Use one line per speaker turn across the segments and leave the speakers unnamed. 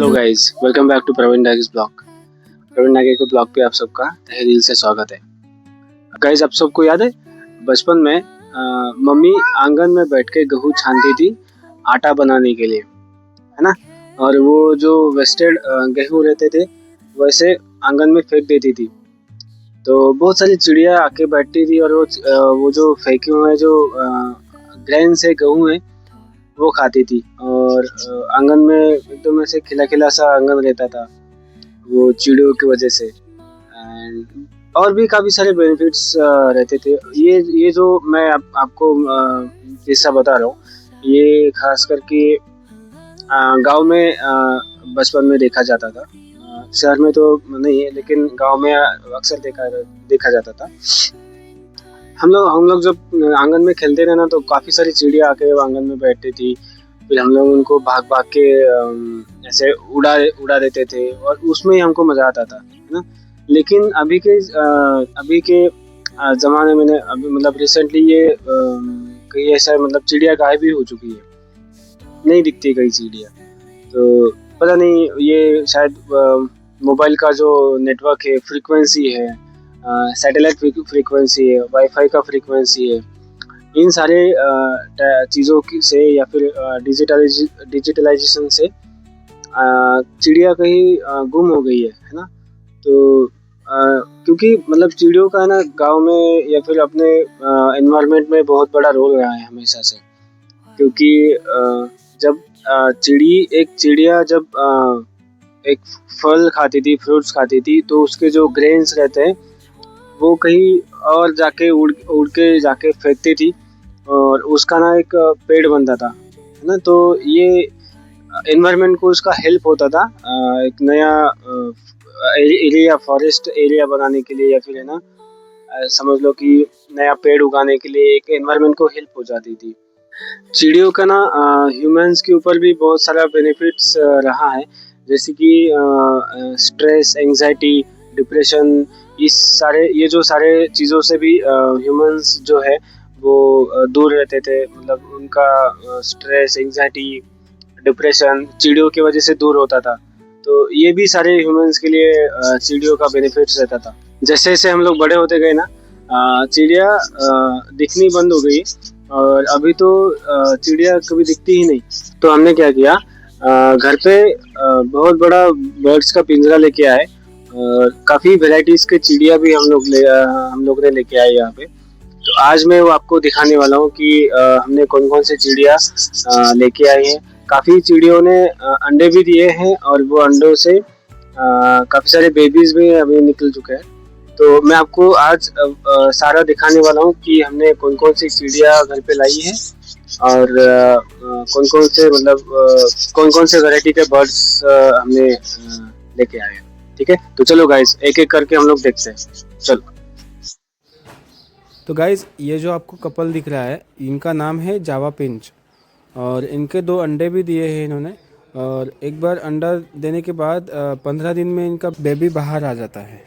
Hello guys, welcome back to Praveen Nagesh blog. Praveen नागे के blog पे आप सबका तहे दिल से स्वागत है। गाइस, आप सबको याद है बचपन में मम्मी आंगन में बैठ के गेहूँ छानती थी आटा बनाने के लिए, है ना। और वो जो वेस्टेड गेहूँ रहते थे वैसे आंगन में फेंक देती थी। तो बहुत सारी चिड़िया आके बैठती थी और वो जो फेंके हुए जो ग्रेन से गेहूँ है वो खाती थी। और आंगन में एकदम ऐसे खिला खिला सा आंगन रहता था वो चिड़ियों की वजह से। एंड और भी काफ़ी सारे बेनिफिट्स रहते थे। ये जो मैं आपको किस्सा बता रहा हूँ, ये खास करके गांव में बचपन में देखा जाता था। शहर में तो नहीं है, लेकिन गांव में अक्सर देखा जाता था। हम लोग जब आंगन में खेलते थे ना, तो काफ़ी सारी चिड़िया आके आंगन में बैठती थी। फिर हम लोग उनको भाग भाग के ऐसे उड़ा देते थे और उसमें ही हमको मज़ा आता था, है ना। लेकिन अभी के ज़माने में अभी मतलब रिसेंटली ये कहीं ऐसा मतलब चिड़िया गायब भी हो चुकी है, नहीं दिखती कई चिड़िया। तो पता नहीं, ये शायद मोबाइल का जो नेटवर्क है, फ्रीक्वेंसी है, सैटेलाइट फ्रीक्वेंसी है, वाईफाई का फ्रीक्वेंसी है, इन सारे चीज़ों की से या फिर डिजिटलाइजेशन से चिड़िया कहीं गुम हो गई है ना। तो क्योंकि मतलब चिड़ियों का है ना गांव में या फिर अपने एनवायरनमेंट में बहुत बड़ा रोल रहा है हमेशा से। क्योंकि जब एक चिड़िया जब एक फल खाती थी, फ्रूट्स खाती थी, तो उसके जो ग्रेन्स रहते हैं वो कहीं और जाके उड़ के जाके फेंकती थी और उसका ना एक पेड़ बनता था, है ना। तो ये एनवायरनमेंट को उसका हेल्प होता था एक नया एरिया, फॉरेस्ट एरिया बनाने के लिए, या फिर है ना समझ लो कि नया पेड़ उगाने के लिए एक एनवायरनमेंट को हेल्प हो जाती थी। चिड़ियों का ना ह्यूमंस के ऊपर भी बहुत सारा बेनिफिट्स रहा है, जैसे कि स्ट्रेस, एंजाइटी, डिप्रेशन, ये जो सारे चीज़ों से भी ह्यूमंस जो है वो दूर रहते थे। मतलब उनका स्ट्रेस, एंजाइटी, डिप्रेशन चिड़ियों की वजह से दूर होता था। तो ये भी सारे ह्यूमंस के लिए चिड़ियों का बेनिफिट्स रहता था। जैसे जैसे हम लोग बड़े होते गए ना, चिड़िया दिखनी बंद हो गई और अभी तो चिड़िया कभी दिखती ही नहीं। तो हमने क्या किया, घर पे बहुत बड़ा बर्ड्स का पिंजरा लेके आए और काफ़ी वेराइटीज़ के चिड़िया भी हम लोग ने लेके आए यहाँ पे। तो आज मैं वो आपको दिखाने वाला हूँ कि हमने कौन कौन से चिड़िया लेके आए हैं। काफ़ी चिड़ियों ने अंडे भी दिए हैं और वो अंडों से काफ़ी सारे बेबीज भी अभी निकल चुके हैं। तो मैं आपको आज सारा दिखाने वाला हूँ कि हमने कौन कौन सी चिड़िया घर पे लाई है और कौन कौन से वैरायटी के बर्ड्स हमने लेके आए हैं। ठीक है, तो चलो गाइस, एक एक करके हम लोग देखते हैं। चलो।
तो गाइज़, ये जो आपको कपल दिख रहा है, इनका नाम है जावा पिंच और इनके 2 अंडे भी दिए हैं इन्होंने। और एक बार अंडा देने के बाद 15 दिन में इनका बेबी बाहर आ जाता है।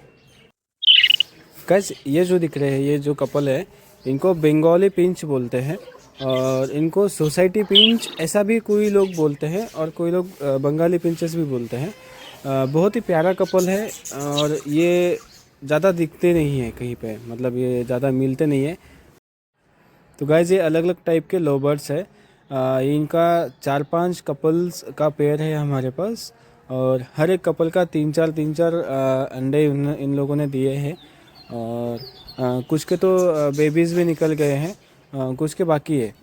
गाइज़, ये जो दिख रहे हैं, ये जो कपल है, इनको बंगाली पिंच बोलते हैं और इनको सोसाइटी पिंच ऐसा भी कोई लोग बोलते हैं और कोई लोग बंगाली पिंचेस भी बोलते हैं। बहुत ही प्यारा कपल है और ये ज़्यादा दिखते नहीं हैं कहीं पे, मतलब ये ज़्यादा मिलते नहीं हैं। तो गाइज़, ये अलग अलग टाइप के लव बर्ड्स है। इनका 4-5 कपल्स का पेयर है हमारे पास और हर एक कपल का 3-4 अंडे इन लोगों ने दिए हैं। और कुछ के तो बेबीज़ भी निकल गए हैं, कुछ के बाकी है।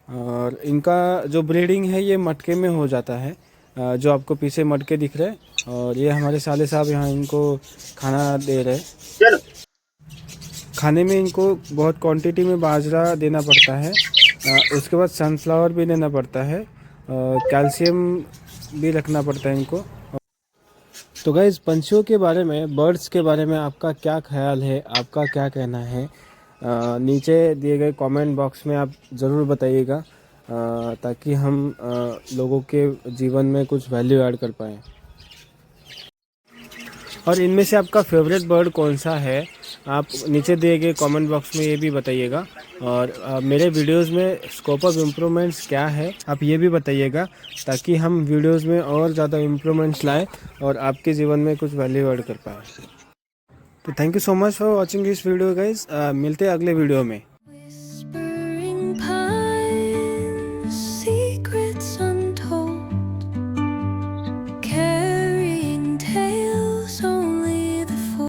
और इनका जो ब्रीडिंग है ये मटके में हो जाता है, जो आपको पीछे मटके दिख रहे हैं। और ये हमारे साले साहब यहाँ इनको खाना दे रहे हैं। खाने में इनको बहुत क्वांटिटी में बाजरा देना पड़ता है, उसके बाद सनफ्लावर भी देना पड़ता है, कैल्शियम भी रखना पड़ता है इनको। तो गाइस, पंछियों के बारे में, बर्ड्स के बारे में आपका क्या ख्याल है, आपका क्या कहना है, नीचे दिए गए कमेंट बॉक्स में आप ज़रूर बताइएगा, ताकि हम लोगों के जीवन में कुछ वैल्यू ऐड कर पाएँ। और इनमें से आपका फेवरेट बर्ड कौन सा है, आप नीचे दिए गए कमेंट बॉक्स में ये भी बताइएगा। और मेरे वीडियोस में स्कोप ऑफ इम्प्रूवमेंट्स क्या है आप ये भी बताइएगा, ताकि हम वीडियोस में और ज़्यादा इम्प्रूवमेंट्स लाएँ और आपके जीवन में कुछ वैल्यू ऐड कर पाएँ। तो thank you so much for watching this video guys. मिलते हैं अगले वीडियो में।